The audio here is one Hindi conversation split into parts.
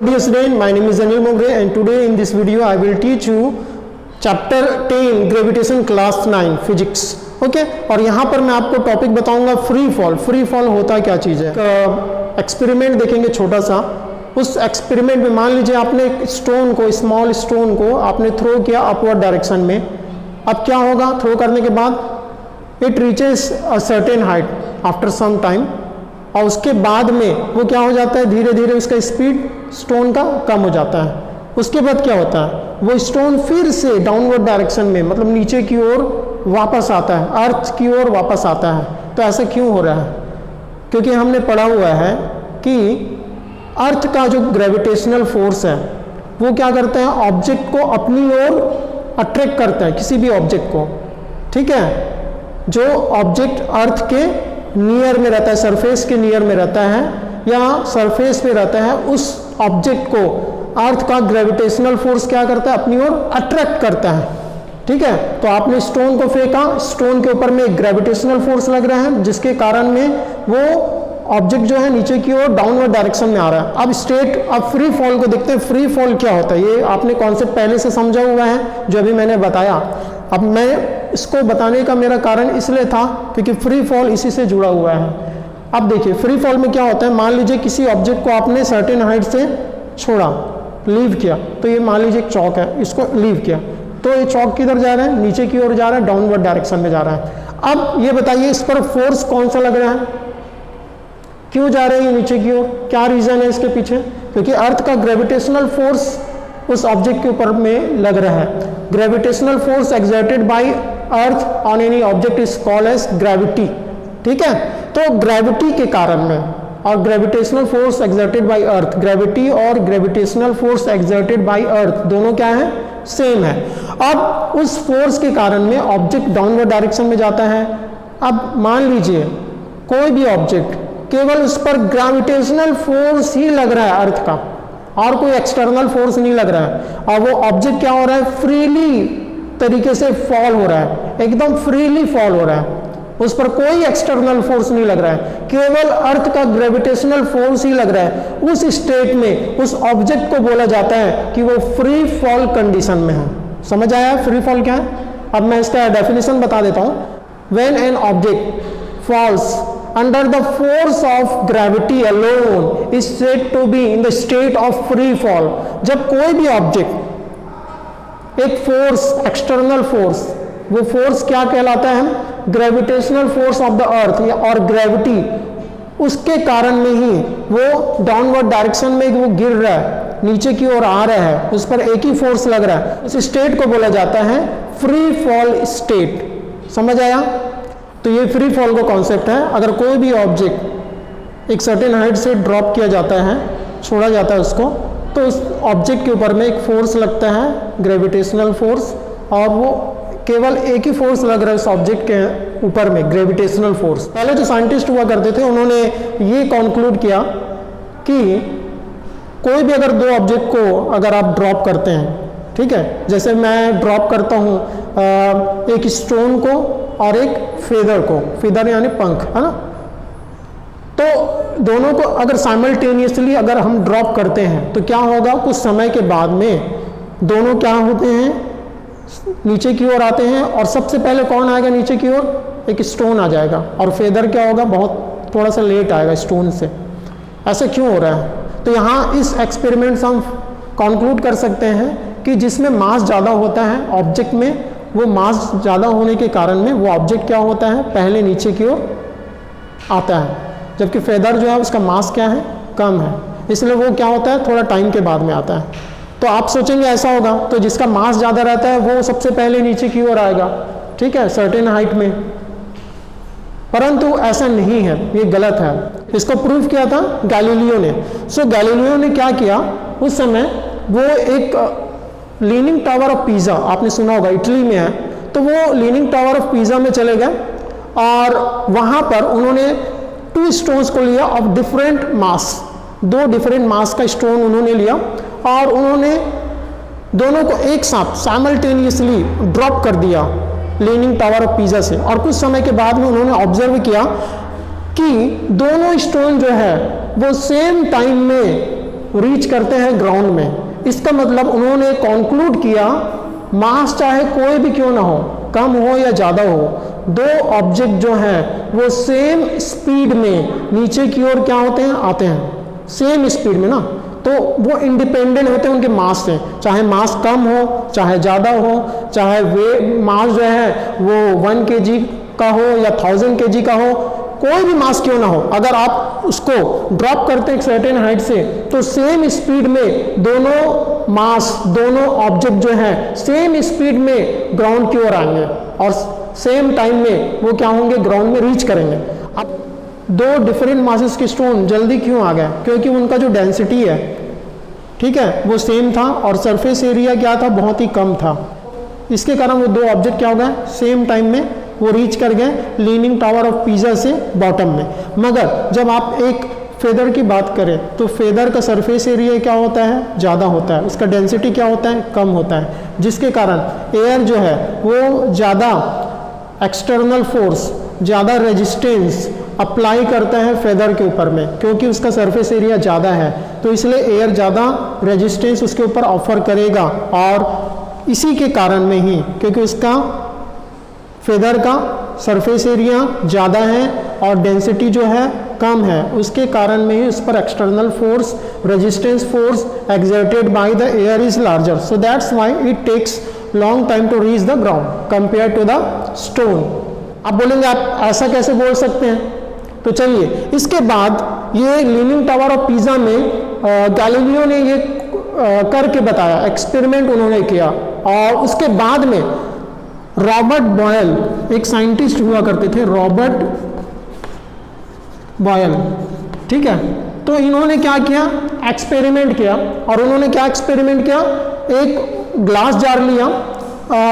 Dear student, my name is Anil Mogre and today in this video I will teach you chapter 10 gravitation class 9 physics. Okay और यहाँ पर मैं आपको टॉपिक बताऊंगा फ्री फॉल. फ्री फॉल होता क्या चीज़ है. एक्सपेरिमेंट देखेंगे छोटा सा. उस एक्सपेरिमेंट में मान लीजिए आपने एक स्टोन को, स्मॉल स्टोन को आपने थ्रो किया अपवर्ड डायरेक्शन में. अब क्या होगा, थ्रो करने के बाद it reaches a certain height after some time, और उसके बाद में वो क्या हो जाता है, धीरे धीरे उसका स्पीड स्टोन का कम हो जाता है. उसके बाद क्या होता है, वो स्टोन फिर से डाउनवर्ड डायरेक्शन में मतलब नीचे की ओर वापस आता है, अर्थ की ओर वापस आता है. तो ऐसा क्यों हो रहा है, क्योंकि हमने पढ़ा हुआ है कि अर्थ का जो ग्रेविटेशनल फोर्स है वो क्या करता है, ऑब्जेक्ट को अपनी ओर अट्रैक्ट करता है, किसी भी ऑब्जेक्ट को. ठीक है, जो ऑब्जेक्ट अर्थ के नियर में रहता है, सरफेस के नियर में रहता है या सरफेस पे रहता है, उस ऑब्जेक्ट को अर्थ का ग्रेविटेशनल फोर्स क्या करता है, अपनी ओर अट्रैक्ट करता है. ठीक है, तो आपने स्टोन को फेंका, स्टोन के ऊपर में ग्रेविटेशनल फोर्स लग रहा है जिसके कारण में वो ऑब्जेक्ट जो है नीचे की ओर डाउनवर्ड डायरेक्शन में आ रहा है. अब फ्री फॉल को देखते हैं. फ्री फॉल क्या होता है, ये आपने कॉन्सेप्ट पहले से समझा हुआ है जो अभी मैंने बताया. अब मैं इसको बताने का मेरा कारण इसलिए था क्योंकि फ्री फॉल इसी से जुड़ा हुआ है. अब देखिए फ्री फॉल में क्या होता है, मान लीजिए किसी ऑब्जेक्ट को आपने सर्टेन हाइट से छोड़ा, लीव किया. तो ये मान लीजिए एक चौक है, इसको लीव किया, तो ये चौक किधर जा रहा है, नीचे की ओर जा रहा है, डाउनवर्ड डायरेक्शन में जा रहा है. अब ये बताइए इस पर फोर्स कौन सा लग रहा है, क्यों जा रहे हैं नीचे की ओर, क्या रीजन है इसके पीछे. क्योंकि अर्थ का ग्रेविटेशनल फोर्स उस ऑब्जेक्ट के ऊपर में लग रहा है. Gravitational force exerted by earth on any object is called as gravity. ठीक है, तो ग्रेविटी के कारण में, और gravitational force exerted by earth, gravity और gravitational force exerted by earth दोनों क्या है, सेम है. अब उस फोर्स के कारण में ऑब्जेक्ट डाउनवर्ड डायरेक्शन में जाता है. अब मान लीजिए कोई भी ऑब्जेक्ट, केवल उस पर ग्रेविटेशनल फोर्स ही लग रहा है अर्थ का, और कोई एक्सटर्नल फोर्स नहीं लग रहा है, और वो ऑब्जेक्ट क्या हो रहा है, फ्रीली तरीके से फॉल हो रहा है, एकदम फ्रीली फॉल हो रहा है, उस पर कोई एक्सटर्नल फोर्स नहीं लग रहा है, केवल अर्थ का ग्रेविटेशनल फोर्स ही लग रहा है. उस स्टेट में उस ऑब्जेक्ट को बोला जाता है कि वो फ्री फॉल कंडीशन में है. समझ आया फ्री फॉल क्या है. अब मैं इसका डेफिनेशन बता देता हूं. When an object falls under the force of gravity alone is said to be in the state of free fall. जब कोई भी ऑब्जेक्ट एक फोर्स, एक्सटर्नल फोर्स, वो फोर्स क्या कहलाता है, gravitational force of the earth और ग्रेविटी, उसके कारण में ही वो डाउनवर्ड डायरेक्शन में वो गिर रहा है, नीचे की ओर आ रहा है, उस पर एक ही फोर्स लग रहा है, उस स्टेट को बोला जाता है फ्री फॉल स्टेट. समझ आया. तो ये फ्री फॉल का कॉन्सेप्ट है. अगर कोई भी ऑब्जेक्ट एक सर्टेन हाइट से ड्रॉप किया जाता है, छोड़ा जाता है उसको, तो उस ऑब्जेक्ट के ऊपर में एक फोर्स लगता है, ग्रेविटेशनल फोर्स, और वो केवल एक ही फोर्स लग रहा है उस ऑब्जेक्ट के ऊपर में, ग्रेविटेशनल फोर्स. पहले जो साइंटिस्ट हुआ करते थे उन्होंने ये कंक्लूड किया कि कोई भी अगर दो ऑब्जेक्ट को अगर आप ड्रॉप करते हैं, ठीक है, जैसे मैं ड्रॉप करता हूँ एक स्टोन को और एक फेदर को, फेदर यानी पंख, है ना, तो दोनों को अगर साइमल्टेनियसली अगर हम ड्रॉप करते हैं तो क्या होगा, कुछ समय के बाद में दोनों क्या होते हैं, नीचे की ओर आते हैं, और सबसे पहले कौन आएगा नीचे की ओर, एक स्टोन आ जाएगा, और फेदर क्या होगा, बहुत थोड़ा सा लेट आएगा स्टोन से. ऐसा क्यों हो रहा है. तो यहाँ इस एक्सपेरिमेंट से हम कंक्लूड कर सकते हैं कि जिसमें मास ज़्यादा होता है ऑब्जेक्ट में, वो मास ज़्यादा होने के कारण में वो ऑब्जेक्ट क्या होता है, पहले नीचे की ओर आता है, जबकि फेदर जो है उसका मास क्या है, कम है, इसलिए वो क्या होता है, थोड़ा टाइम के बाद में आता है. तो आप सोचेंगे ऐसा होगा, तो जिसका मास ज़्यादा रहता है वो सबसे पहले नीचे की ओर आएगा, ठीक है, सर्टेन हाइट में. परंतु ऐसा नहीं है, ये गलत है. इसको प्रूव किया था गैलीलियो ने. गैलीलियो ने क्या किया, उस समय वो एक लीनिंग टावर ऑफ पीज़ा, आपने सुना होगा, इटली में है, तो वो लीनिंग टावर ऑफ पीज़ा में चले गए, और वहाँ पर उन्होंने 2 स्टोन्स को लिया of different mass, 2 different mass का स्टोन उन्होंने लिया, और उन्होंने दोनों को एक साथ साइमल्टेनियसली ड्रॉप कर दिया लीनिंग टावर ऑफ पीज़ा से. और कुछ समय के बाद में उन्होंने ऑब्जर्व किया कि दोनों स्टोन जो है वो सेम टाइम में रीच करते हैं ग्राउंड में। इसका मतलब उन्होंने कंक्लूड किया मास चाहे कोई भी क्यों ना हो, कम हो या ज़्यादा हो, दो ऑब्जेक्ट जो हैं वो सेम स्पीड में नीचे की ओर क्या होते हैं, आते हैं सेम स्पीड में ना, तो वो इंडिपेंडेंट होते हैं उनके मास से, चाहे मास कम हो चाहे ज़्यादा हो, चाहे वे मास जो है वो 1 kg का हो या 1000 kg का हो, कोई भी मास क्यों ना हो, अगर आप उसको ड्रॉप करते हैं एक सर्टेन हाइट से तो सेम स्पीड में दोनों मास, दोनों ऑब्जेक्ट जो है सेम स्पीड में ग्राउंड की ओर आएंगे और सेम टाइम में वो क्या होंगे, ग्राउंड में रीच करेंगे। अब दो डिफरेंट मासेस के स्टोन जल्दी क्यों आ गए, क्योंकि उनका जो डेंसिटी है, ठीक है, वो सेम था और सरफेस एरिया क्या था, बहुत ही कम था। इसके कारण वो दो ऑब्जेक्ट क्या हो गए, सेम टाइम में वो रीच कर गए लीनिंग टावर ऑफ पीसा से बॉटम में। मगर जब आप एक फेदर की बात करें तो फेदर का सरफेस एरिया क्या होता है, ज़्यादा होता है, उसका डेंसिटी क्या होता है, कम होता है, जिसके कारण एयर जो है वो ज़्यादा एक्सटर्नल फोर्स, ज़्यादा रेजिस्टेंस अप्लाई करता है फेदर के ऊपर में, क्योंकि उसका सरफेस एरिया ज़्यादा है, तो इसलिए एयर ज़्यादा रेजिस्टेंस उसके ऊपर ऑफर करेगा। और इसी के कारण में ही, क्योंकि उसका फेदर का सरफेस एरिया ज़्यादा है और डेंसिटी जो है कम है, उसके कारण में ही उस पर external force, resistance force exerted by the air is larger, so that's why it takes long time to reach the ground compare to the stone. आप बोलेंगे आप ऐसा कैसे बोल सकते हैं, तो चलिए इसके बाद ये लीनिंग टावर ऑफ पीसा में गैलीलियो ने ये करके बताया, एक्सपेरिमेंट उन्होंने किया, और उसके बाद में रॉबर्ट बॉयल एक साइंटिस्ट हुआ करते थे, रॉबर्ट बॉयल, ठीक है, तो इन्होंने क्या किया, एक्सपेरिमेंट किया। और उन्होंने क्या एक्सपेरिमेंट किया, एक ग्लास जार लिया,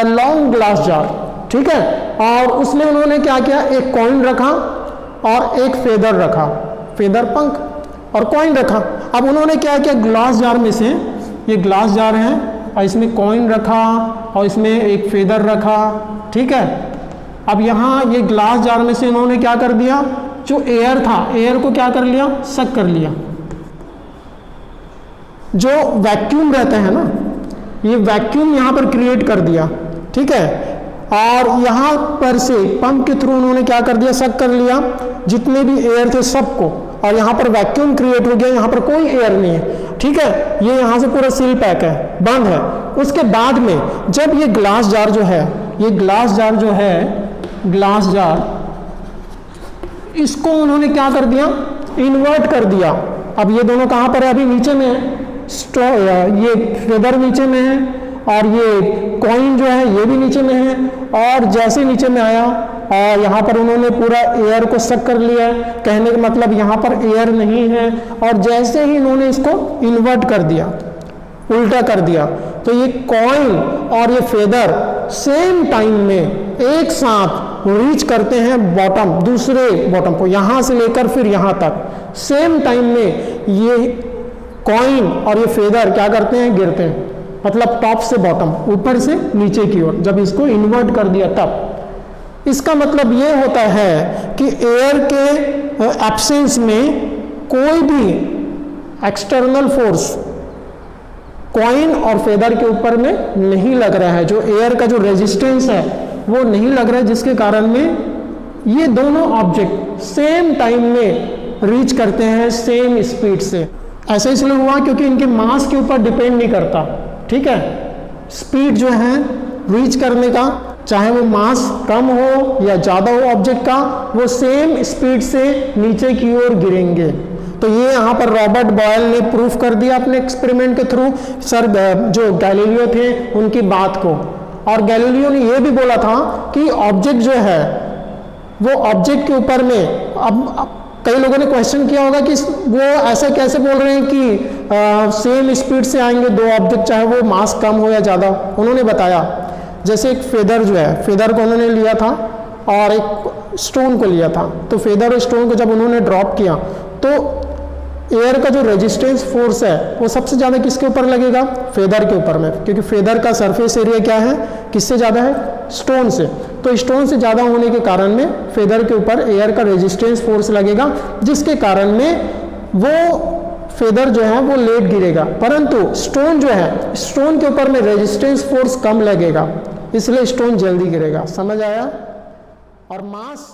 लॉन्ग ग्लास जार, ठीक है, और उसमें उन्होंने क्या किया, एक कॉइन रखा और एक फेदर रखा, फेदर पंख और कॉइन रखा। अब उन्होंने क्या किया, ग्लास जार में से, ये ग्लास जार है और इसमें कॉइन रखा और इसमें एक फेदर रखा, ठीक है। अब यहाँ ये ग्लास जार में से इन्होंने क्या कर दिया, जो एयर था, एयर को क्या कर लिया, सक कर लिया। जो वैक्यूम रहता है ना, ये वैक्यूम यहाँ पर क्रिएट कर दिया, ठीक है, और यहाँ पर से पंप के थ्रू उन्होंने क्या कर दिया, सक कर लिया जितने भी एयर थे सबको, और यहाँ पर वैक्यूम क्रिएट हो गया, यहाँ पर कोई एयर नहीं है, ठीक है, ये यहाँ से पूरा सील पैक है, बंद है। उसके बाद में जब ये ग्लास जार जो है, ये ग्लास जार जो है, ग्लास जार, इसको उन्होंने क्या कर दिया, इन्वर्ट कर दिया। अब ये दोनों कहाँ पर है, अभी नीचे में है, ये फेदर नीचे में है और ये कॉइन जो है ये भी नीचे में है, और जैसे नीचे में आया और यहाँ पर उन्होंने पूरा एयर को सक कर लिया, कहने का मतलब यहाँ पर एयर नहीं है, और जैसे ही इन्होंने इसको इन्वर्ट कर दिया, उल्टा कर दिया, तो ये कॉइन और ये फेदर सेम टाइम में एक साथ रीच करते हैं बॉटम, दूसरे बॉटम को, यहाँ से लेकर फिर यहाँ तक सेम टाइम में ये कॉइन और ये फेदर क्या करते हैं, गिरते हैं, मतलब टॉप से बॉटम, ऊपर से नीचे की ओर, जब इसको इन्वर्ट कर दिया तब। इसका मतलब ये होता है कि एयर के एब्सेंस में कोई भी एक्सटर्नल फोर्स कॉइन और फेदर के ऊपर में नहीं लग रहा है, जो एयर का जो रेजिस्टेंस है वो नहीं लग रहा है, जिसके कारण में ये दोनों ऑब्जेक्ट सेम टाइम में रीच करते हैं सेम स्पीड से। ऐसा इसलिए हुआ क्योंकि इनके मास के ऊपर डिपेंड नहीं करता, ठीक है, स्पीड जो है रीच करने का, चाहे वो मास कम हो या ज़्यादा हो ऑब्जेक्ट का, वो सेम स्पीड से नीचे की ओर गिरेंगे। तो ये यहाँ पर रॉबर्ट बॉयल ने प्रूफ कर दिया अपने एक्सपेरिमेंट के थ्रू, सर जो गैलीलियो थे उनकी बात को। और गैलीलियो ने ये भी बोला था कि ऑब्जेक्ट जो है वो ऑब्जेक्ट के ऊपर में, अब कई लोगों ने क्वेश्चन किया होगा कि वो ऐसा कैसे बोल रहे हैं कि सेम स्पीड से आएंगे दो ऑब्जेक्ट, चाहे वो मास कम हो या ज़्यादा। उन्होंने बताया, जैसे एक फेदर जो है, फेदर को उन्होंने लिया था और एक स्टोन को लिया था, तो फेदर और स्टोन को जब उन्होंने ड्रॉप किया तो एयर का जो रेजिस्टेंस फोर्स है वो सबसे ज़्यादा किसके ऊपर लगेगा, फेदर के ऊपर में, क्योंकि फेदर का सरफेस एरिया क्या है, किससे ज़्यादा है, स्टोन से। तो स्टोन से ज़्यादा होने के कारण में फेदर के ऊपर एयर का रेजिस्टेंस फोर्स लगेगा, जिसके कारण में वो फेदर जो है वो लेट गिरेगा, परंतु स्टोन जो है, स्टोन के ऊपर में रेजिस्टेंस फोर्स कम लगेगा, इसलिए स्टोन जल्दी गिरेगा। समझ आया? और मास